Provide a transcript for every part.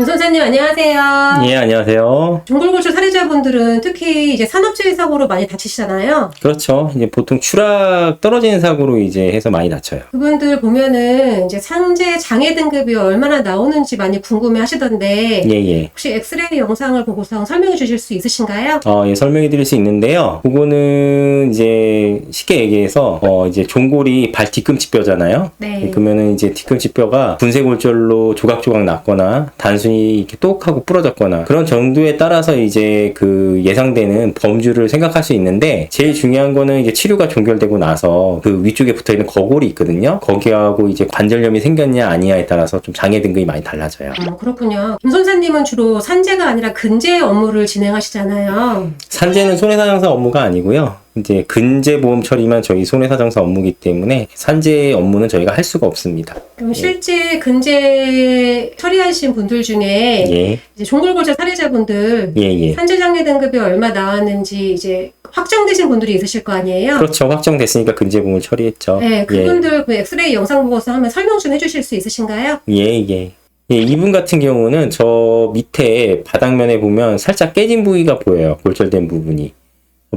김 선생님 안녕하세요. 예, 안녕하세요. 종골골절 사례자분들은 특히 이제 산업재해 사고로 많이 다치시잖아요. 그렇죠. 이제 보통 추락 떨어지는 사고로 이제 해서 많이 다쳐요. 그분들 보면은 이제 산재 장애 등급이 얼마나 나오는지 많이 궁금해 하시던데 예. 혹시 엑스레이 영상을 보고서 설명해 주실 수 있으신가요? 예, 설명해 드릴 수 있는데요. 그거는 이제 쉽게 얘기해서 이제 종골이 발 뒤꿈치뼈잖아요. 네. 그러면은 이제 뒤꿈치뼈가 분쇄골절로 조각조각 났거나 단순히 이렇게 똑 하고 부러졌거나 그런 정도에 따라서 이제 그 예상되는 범주를 생각할 수 있는데, 제일 중요한 거는 이제 치료가 종결되고 나서 그 위쪽에 붙어 있는 거골이 있거든요. 거기하고 이제 관절염이 생겼냐 아니냐에 따라서 좀 장애 등급이 많이 달라져요. 그렇군요. 김 선생님은 주로 산재가 아니라 근재 업무를 진행하시잖아요. 산재는 손해사정사 업무가 아니고요. 이제 근재보험 처리만 저희 손해사정사 업무이기 때문에 산재 업무는 저희가 할 수가 없습니다. 그럼 실제 근재 처리하신 분들 중에 예. 이제 종골골절 사례자분들 예. 산재 장애 등급이 얼마 나왔는지 이제 확정되신 분들이 있으실 거 아니에요? 그렇죠. 확정됐으니까 근재보험을 처리했죠. 네, 그분들 그 엑스레이 영상 보고서 한번 설명 좀 해주실 수 있으신가요? 예, 이분 같은 경우는 저 밑에 바닥면에 보면 살짝 깨진 부위가 보여요. 골절된 부분이.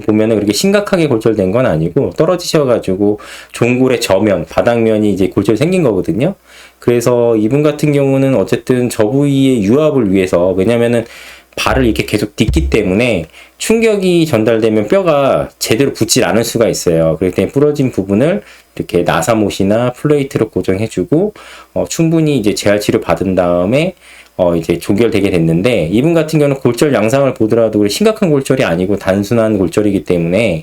보면은 그렇게 심각하게 골절된 건 아니고 떨어지셔가지고 종골의 저면, 바닥면이 이제 골절 생긴 거거든요. 그래서 이분 같은 경우는 어쨌든 저 부위의 유압을 위해서, 왜냐면은 발을 이렇게 계속 딛기 때문에 충격이 전달되면 뼈가 제대로 붙질 않을 수가 있어요. 그렇기 때문에 부러진 부분을 이렇게 나사못이나 플레이트로 고정해주고 충분히 이제 재활 치료 받은 다음에 이제 종결되게 됐는데, 이분 같은 경우는 골절 양상을 보더라도 심각한 골절이 아니고 단순한 골절이기 때문에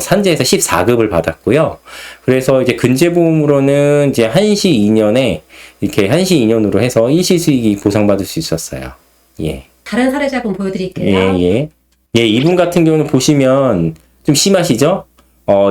산재에서 14급을 받았고요. 그래서 이제 근재보험으로는 이제 한시 2년에 이렇게 한시 2년으로 해서 일시수익이 보상받을 수 있었어요. 예. 다른 사례자분 보여드릴게요. 예, 이분 같은 경우는 보시면 좀 심하시죠?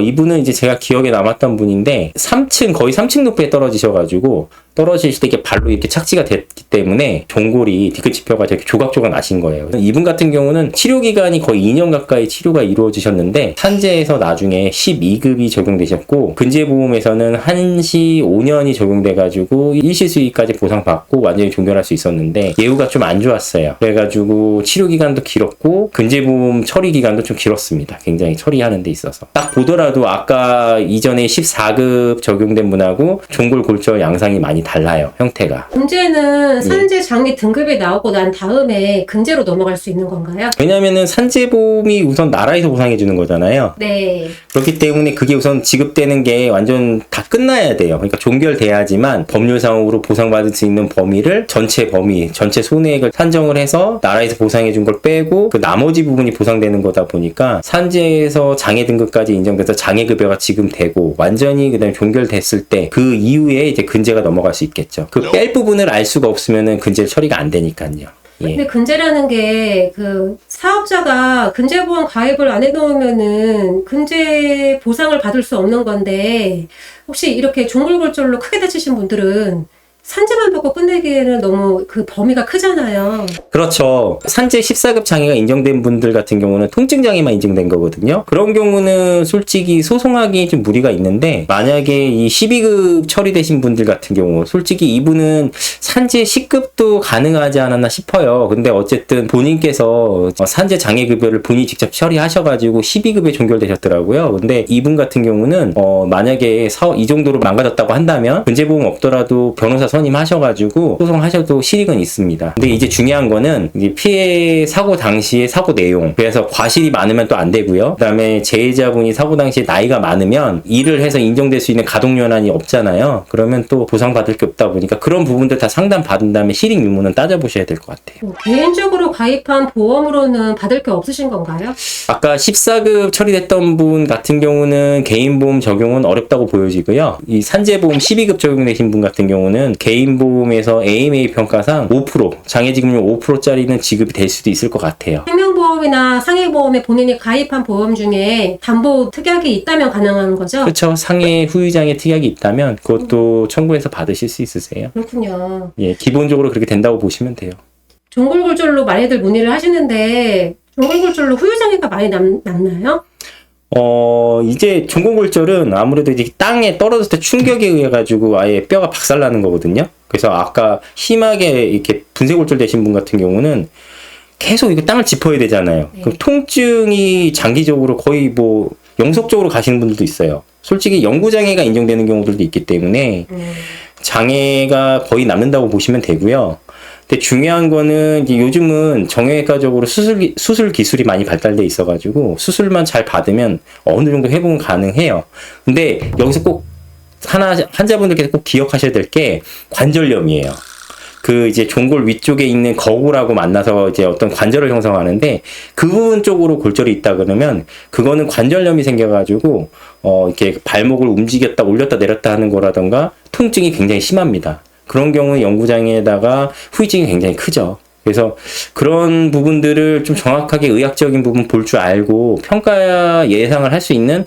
이분은 이제 제가 기억에 남았던 분인데, 3층, 거의 3층 높이에 떨어지셔가지고, 떨어지실 때 이렇게 발로 이렇게 착지가 됐기 때문에 종골이 뒤꿈치뼈가 이렇게 조각조각 나신 거예요. 이분 같은 경우는 치료 기간이 거의 2년 가까이 치료가 이루어지셨는데, 산재에서 나중에 12급이 적용되셨고, 근재보험에서는 한시 5년이 적용돼가지고 일시수익까지 보상받고 완전히 종결할 수 있었는데, 예후가 좀 안 좋았어요. 그래가지고 치료 기간도 길었고, 근재보험 처리 기간도 좀 길었습니다. 굉장히 처리하는 데 있어서. 딱 보더라도 아까 이전에 14급 적용된 분하고 종골 골절 양상이 많이 달라요, 형태가. 근재는 산재 장애 등급이 나오고 난 다음에 근재로 넘어갈 수 있는 건가요? 왜냐면은 산재보험이 우선 나라에서 보상해 주는 거잖아요. 네. 그렇기 때문에 그게 우선 지급되는 게 완전 다 끝나야 돼요. 그러니까 종결돼야지만 법률상으로 보상받을 수 있는 범위를 전체 범위, 전체 손해액을 산정을 해서 나라에서 보상해 준 걸 빼고 그 나머지 부분이 보상되는 거다 보니까, 산재에서 장애 등급까지 인정돼서 장애급여가 지급되고 완전히 그다음에 종결됐을 때 그 이후에 이제 근재가 넘어갈 수 있겠죠. 그 뺄 부분을 알 수가 없으면은 근재 처리가 안 되니까요. 예. 근데 근재라는 게 그 사업자가 근재보험 가입을 안 해놓으면은 근재 보상을 받을 수 없는 건데, 혹시 이렇게 종골골절로 크게 다치신 분들은 산재만 받고 끝내기에는 너무 그 범위가 크잖아요. 그렇죠. 산재 14급 장애가 인정된 분들 같은 경우는 통증 장애만 인정된 거거든요. 그런 경우는 솔직히 소송하기 좀 무리가 있는데, 만약에 이 12급 처리되신 분들 같은 경우, 솔직히 이분은 산재 10급도 가능하지 않았나 싶어요. 근데 어쨌든 본인께서 산재 장애 급여를 본인이 직접 처리하셔가지고 12급에 종결되셨더라고요. 근데 이분 같은 경우는 만약에 이 정도로 망가졌다고 한다면 근재보험 없더라도 변호사 선임하셔가지고 소송하셔도 실익은 있습니다. 근데 이제 중요한 거는 이제 피해 사고 당시의 사고 내용, 그래서 과실이 많으면 또 안 되고요. 그다음에 재해자분이 사고 당시에 나이가 많으면 일을 해서 인정될 수 있는 가동연한이 없잖아요. 그러면 또 보상받을 게 없다 보니까 그런 부분들 다 상담 받은 다음에 실익 유무는 따져보셔야 될 것 같아요. 개인적으로 가입한 보험으로는 받을 게 없으신 건가요? 아까 14급 처리됐던 분 같은 경우는 개인보험 적용은 어렵다고 보여지고요. 이 산재보험 12급 적용되신 분 같은 경우는 개인보험에서 AMA 평가상 5%, 장애지급료 5%짜리는 지급이 될 수도 있을 것 같아요. 생명보험이나 상해보험에 본인이 가입한 보험 중에 담보 특약이 있다면 가능한 거죠? 그렇죠. 상해 후유장애 특약이 있다면 그것도 청구해서 받으실 수 있으세요. 그렇군요. 예, 기본적으로 그렇게 된다고 보시면 돼요. 종골골절로 많이들 문의를 하시는데, 종골골절로 후유장애가 많이 남나요? 이제 종골골절은 아무래도 이제 땅에 떨어졌을 때 충격에 의해 가지고 아예 뼈가 박살나는 거거든요. 그래서 아까 심하게 이렇게 분쇄골절 되신 분 같은 경우는 계속 이거 땅을 짚어야 되잖아요. 네. 그럼 통증이 장기적으로 거의 뭐 영속적으로 가시는 분들도 있어요. 솔직히 영구장애가 인정되는 경우들도 있기 때문에 장애가 거의 남는다고 보시면 되고요. 근데 중요한 거는 이제 요즘은 정형외과적으로 수술 기술이 많이 발달돼 있어가지고 수술만 잘 받으면 어느 정도 회복은 가능해요. 근데 여기서 꼭 환자분들께서 꼭 기억하셔야 될 게 관절염이에요. 그 이제 종골 위쪽에 있는 거구라고 만나서 이제 어떤 관절을 형성하는데 그 부분 쪽으로 골절이 있다 그러면 그거는 관절염이 생겨가지고 이렇게 발목을 움직였다 올렸다 내렸다 하는 거라던가 통증이 굉장히 심합니다. 그런 경우는 영구장애에다가 후유증이 굉장히 크죠. 그래서 그런 부분들을 좀 정확하게 의학적인 부분 볼 줄 알고 평가 예상을 할 수 있는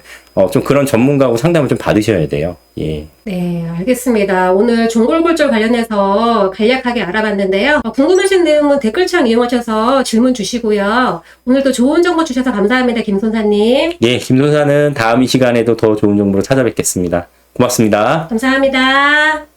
좀 그런 전문가하고 상담을 좀 받으셔야 돼요. 예. 네, 알겠습니다. 오늘 종골골절 관련해서 간략하게 알아봤는데요. 궁금하신 내용은 댓글창 이용하셔서 질문 주시고요. 오늘도 좋은 정보 주셔서 감사합니다, 김 손사님. 예, 김 선사는 다음 이 시간에도 더 좋은 정보로 찾아뵙겠습니다. 고맙습니다. 감사합니다.